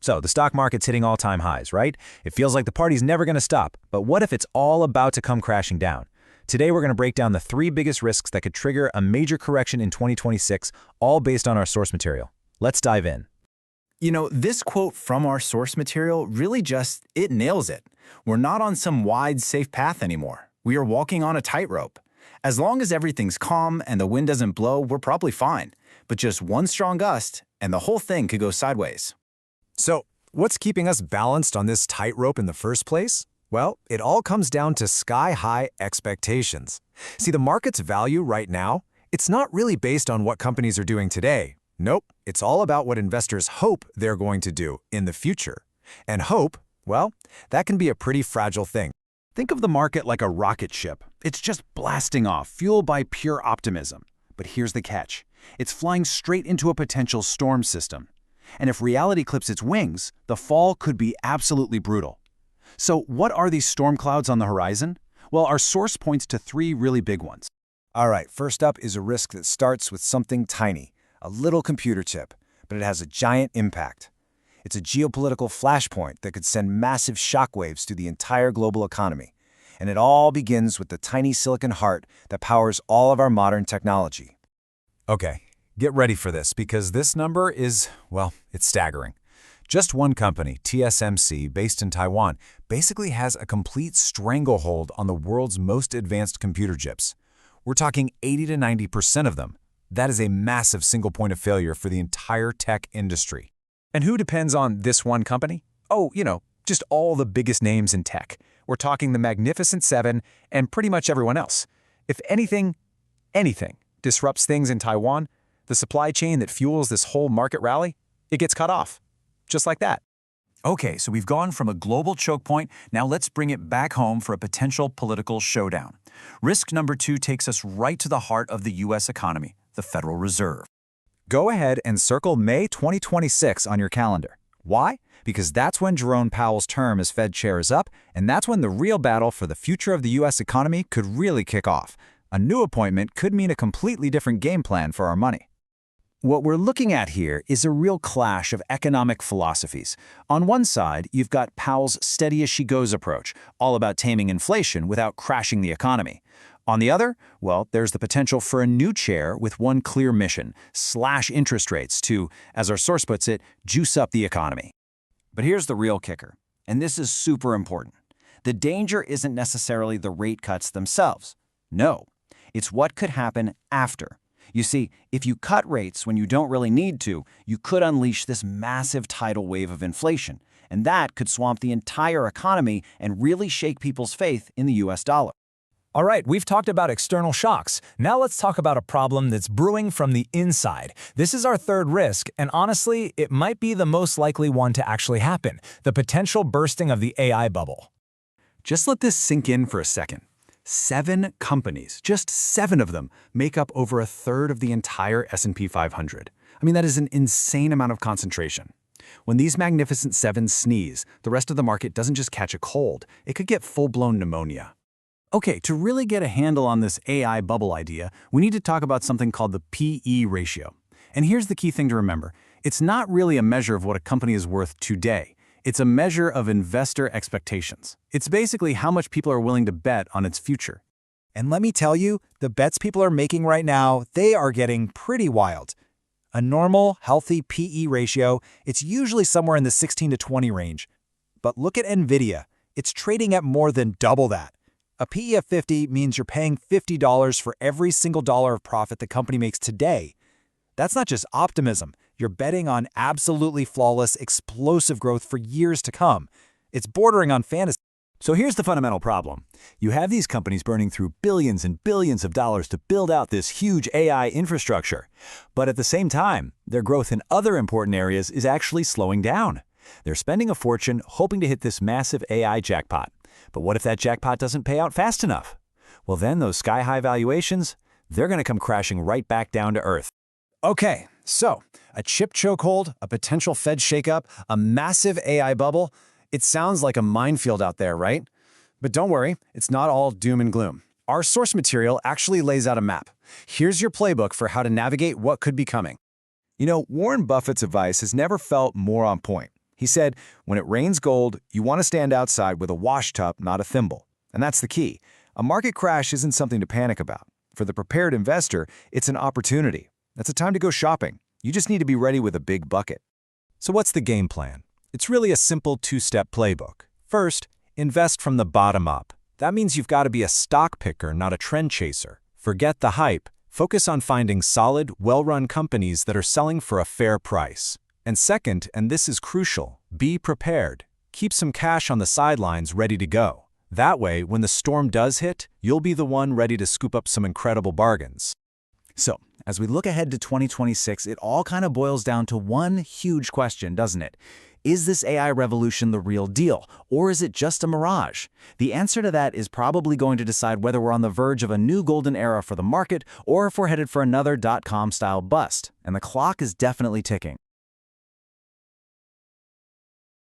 So the stock market's hitting all-time highs, right? It feels like the party's never going to stop. But what if it's all about to come crashing down? Today we're going to break down the 3 biggest risks that could trigger a major correction in 2026, all based on our source material. Let's dive in. You know, this quote from our source material really it nails it. We're not on some wide, safe path anymore. We are walking on a tightrope. As long as everything's calm and the wind doesn't blow, we're probably fine. But just one strong gust, and the whole thing could go sideways. So, what's keeping us balanced on this tightrope in the first place? Well, it all comes down to sky-high expectations. See, the market's value right now, it's not really based on what companies are doing today. Nope, it's all about what investors hope they're going to do in the future. And hope, well, that can be a pretty fragile thing. Think of the market like a rocket ship. It's just blasting off, fueled by pure optimism. But here's the catch. It's flying straight into a potential storm system. And if reality clips its wings, the fall could be absolutely brutal. So what are these storm clouds on the horizon? Well, our source points to 3 really big ones. All right, first up is a risk that starts with something tiny, a little computer chip, but it has a giant impact. It's a geopolitical flashpoint that could send massive shockwaves through the entire global economy. And it all begins with the tiny silicon heart that powers all of our modern technology. Okay, get ready for this because this number is, well, it's staggering. Just one company, TSMC, based in Taiwan, basically has a complete stranglehold on the world's most advanced computer chips. We're talking 80 to 90% of them. That is a massive single point of failure for the entire tech industry. And who depends on this one company? Oh, just all the biggest names in tech. We're talking the Magnificent Seven and pretty much everyone else. If anything disrupts things in Taiwan, the supply chain that fuels this whole market rally, it gets cut off. Just like that. Okay, so we've gone from a global choke point. Now let's bring it back home for a potential political showdown. Risk number 2 takes us right to the heart of the U.S. economy, the Federal Reserve. Go ahead and circle May 2026 on your calendar. Why? Because that's when Jerome Powell's term as Fed chair is up, and that's when the real battle for the future of the U.S. economy could really kick off. A new appointment could mean a completely different game plan for our money. What we're looking at here is a real clash of economic philosophies. On one side, you've got Powell's steady-as-she-goes approach, all about taming inflation without crashing the economy. On the other, well, there's the potential for a new chair with one clear mission: slash interest rates to, as our source puts it, juice up the economy. But here's the real kicker, and this is super important. The danger isn't necessarily the rate cuts themselves. No, it's what could happen after. You see, if you cut rates when you don't really need to, you could unleash this massive tidal wave of inflation, and that could swamp the entire economy and really shake people's faith in the US dollar. All right, we've talked about external shocks. Now let's talk about a problem that's brewing from the inside. This is our 3rd risk, and honestly, it might be the most likely one to actually happen: the potential bursting of the AI bubble. Just let this sink in for a second. 7 companies, just 7 of them, make up over 1/3 of the entire S&P 500. I mean, that is an insane amount of concentration. When these Magnificent Seven sneeze, the rest of the market doesn't just catch a cold, it could get full-blown pneumonia. Okay, to really get a handle on this AI bubble idea, we need to talk about something called the P/E ratio. And here's the key thing to remember. It's not really a measure of what a company is worth today. It's a measure of investor expectations. It's basically how much people are willing to bet on its future. And let me tell you, the bets people are making right now, they are getting pretty wild. A normal, healthy P/E ratio, it's usually somewhere in the 16 to 20 range. But look at NVIDIA. It's trading at more than double that. A P/E of 50 means you're paying $50 for every single dollar of profit the company makes today. That's not just optimism. You're betting on absolutely flawless, explosive growth for years to come. It's bordering on fantasy. So here's the fundamental problem. You have these companies burning through billions and billions of dollars to build out this huge AI infrastructure. But at the same time, their growth in other important areas is actually slowing down. They're spending a fortune hoping to hit this massive AI jackpot. But what if that jackpot doesn't pay out fast enough? Well, then those sky-high valuations, they're going to come crashing right back down to earth. Okay, so a chip chokehold, a potential Fed shakeup, a massive AI bubble. It sounds like a minefield out there, right? But don't worry, it's not all doom and gloom. Our source material actually lays out a map. Here's your playbook for how to navigate what could be coming. You know, Warren Buffett's advice has never felt more on point. He said, when it rains gold, you want to stand outside with a wash tub, not a thimble. And that's the key. A market crash isn't something to panic about. For the prepared investor, it's an opportunity. That's a time to go shopping. You just need to be ready with a big bucket. So what's the game plan? It's really a simple two-step playbook. First, invest from the bottom up. That means you've got to be a stock picker, not a trend chaser. Forget the hype. Focus on finding solid, well-run companies that are selling for a fair price. And second, and this is crucial, be prepared. Keep some cash on the sidelines ready to go. That way, when the storm does hit, you'll be the one ready to scoop up some incredible bargains. So, as we look ahead to 2026, it all kind of boils down to one huge question, doesn't it? Is this AI revolution the real deal, or is it just a mirage? The answer to that is probably going to decide whether we're on the verge of a new golden era for the market or if we're headed for another dot-com style bust, and the clock is definitely ticking.